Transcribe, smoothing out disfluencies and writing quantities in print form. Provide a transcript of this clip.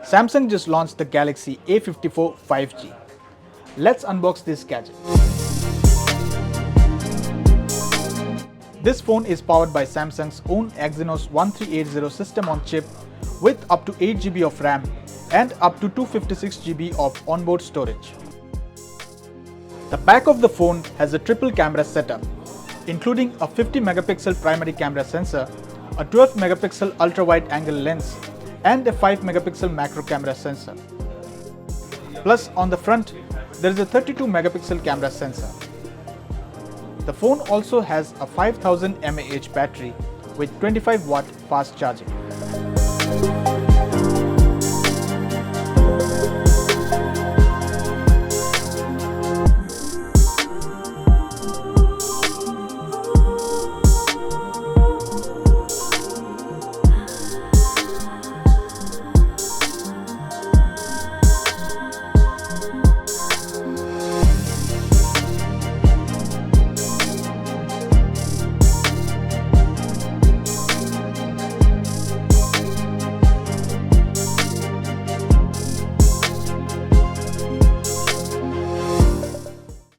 Samsung just launched the Galaxy A54 5G. Let's unbox this gadget. This phone is powered by Samsung's own Exynos 1380 system on chip with up to 8 GB of RAM and up to 256 GB of onboard storage. The back of the phone has a triple camera setup, including a 50 megapixel primary camera sensor, a 12 megapixel ultra-wide angle lens, and a 5 megapixel macro camera sensor. Plus, on the front, there is a 32 megapixel camera sensor. The phone also has a 5000 mAh battery with 25 watt fast charging.